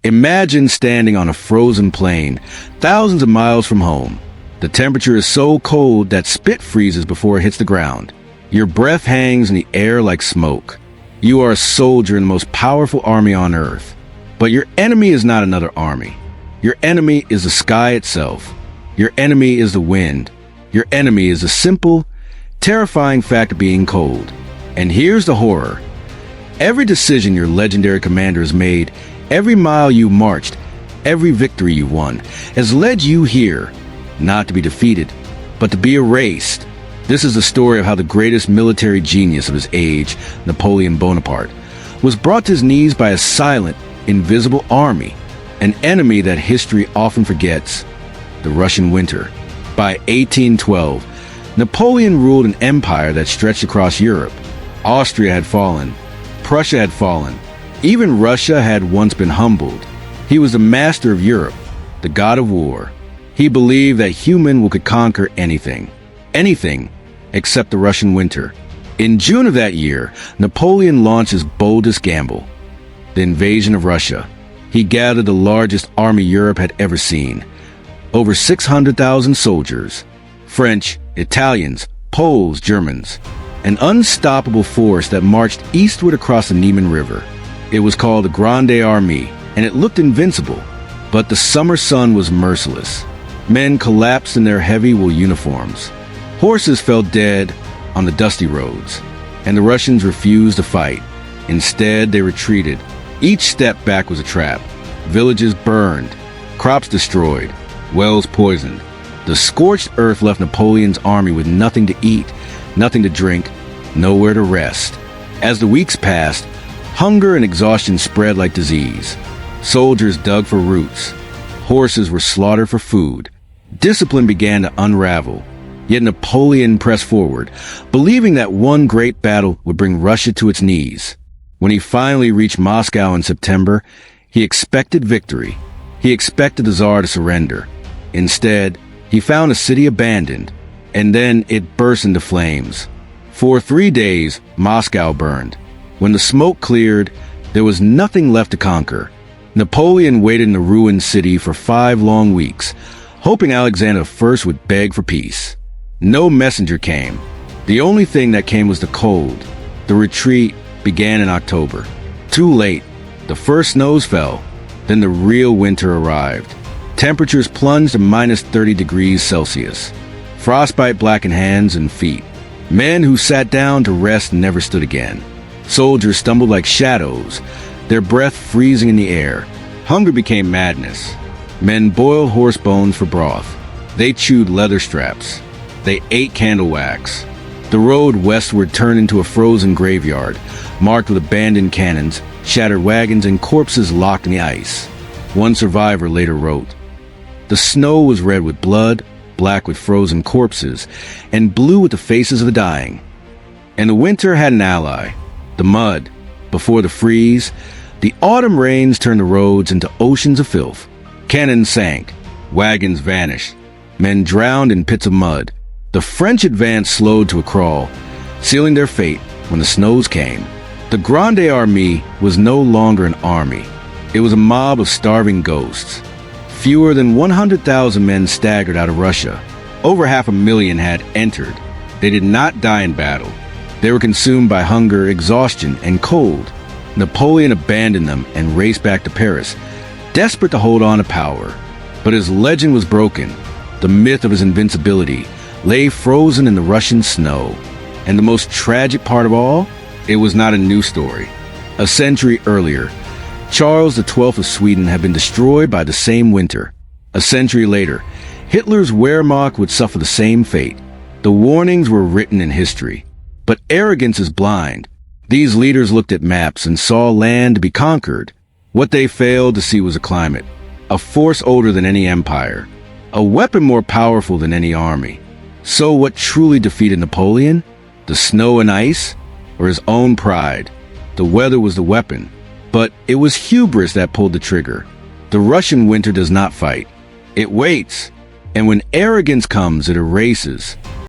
Imagine standing on a frozen plain, thousands of miles from home. The temperature is so cold that spit freezes before it hits the ground. Your breath hangs in the air like smoke. You are a soldier in the most powerful army on earth. But your enemy is not another army. Your enemy is the sky itself. Your enemy is the wind. Your enemy is the simple, terrifying fact of being cold. And here's the horror. Every decision your legendary commander has made, every mile you marched, every victory you won, has led you here, not to be defeated, but to be erased. This is the story of how the greatest military genius of his age, Napoleon Bonaparte, was brought to his knees by a silent, invisible army, an enemy that history often forgets, the Russian winter. By 1812, Napoleon ruled an empire that stretched across Europe. Austria had fallen. Prussia had fallen. Even Russia had once been humbled. He was the master of Europe, the god of war. He believed that human could conquer anything. Anything except the Russian winter. In June of that year, Napoleon launched his boldest gamble, the invasion of Russia. He gathered the largest army Europe had ever seen. Over 600,000 soldiers, French, Italians, Poles, Germans, an unstoppable force that marched eastward across the Niemen River. It was called the Grande Armée, and it looked invincible. But the summer sun was merciless. Men collapsed in their heavy wool uniforms. Horses fell dead on the dusty roads, and the Russians refused to fight. Instead, they retreated. Each step back was a trap. Villages burned, crops destroyed, wells poisoned. The scorched earth left Napoleon's army with nothing to eat, nothing to drink, nowhere to rest. As the weeks passed, hunger and exhaustion spread like disease. Soldiers dug for roots. Horses were slaughtered for food. Discipline began to unravel. Yet Napoleon pressed forward, believing that one great battle would bring Russia to its knees. When he finally reached Moscow in September, he expected victory. He expected the Tsar to surrender. Instead, he found a city abandoned, and then it burst into flames. For 3 days, Moscow burned. When the smoke cleared, there was nothing left to conquer. Napoleon waited in the ruined city for 5 long weeks, hoping Alexander I would beg for peace. No messenger came. The only thing that came was the cold. The retreat began in October. Too late. The first snows fell. Then the real winter arrived. Temperatures plunged to minus 30 degrees Celsius. Frostbite blackened hands and feet. Men who sat down to rest never stood again. Soldiers stumbled like shadows, their breath freezing in the air. Hunger became madness. Men boiled horse bones for broth. They chewed leather straps. They ate candle wax. The road westward turned into a frozen graveyard, marked with abandoned cannons, shattered wagons, and corpses locked in the ice. One survivor later wrote, "The snow was red with blood, black with frozen corpses, and blue with the faces of the dying." And the winter had an ally, the mud. Before the freeze, the autumn rains turned the roads into oceans of filth. Cannons sank, wagons vanished, men drowned in pits of mud. The French advance slowed to a crawl, sealing their fate when the snows came. The Grande Armée was no longer an army. It was a mob of starving ghosts. Fewer than 100,000 men staggered out of Russia. Over 500,000 had entered. They did not die in battle. They were consumed by hunger, exhaustion, and cold. Napoleon abandoned them and raced back to Paris, desperate to hold on to power. But his legend was broken. The myth of his invincibility lay frozen in the Russian snow. And the most tragic part of all, it was not a new story. A century earlier, Charles XII of Sweden had been destroyed by the same winter. A century later, Hitler's Wehrmacht would suffer the same fate. The warnings were written in history. But arrogance is blind. These leaders looked at maps and saw land to be conquered. What they failed to see was a climate, a force older than any empire, a weapon more powerful than any army. So what truly defeated Napoleon? The snow and ice, or his own pride? The weather was the weapon, but it was hubris that pulled the trigger. The Russian winter does not fight. It waits, and when arrogance comes, it erases.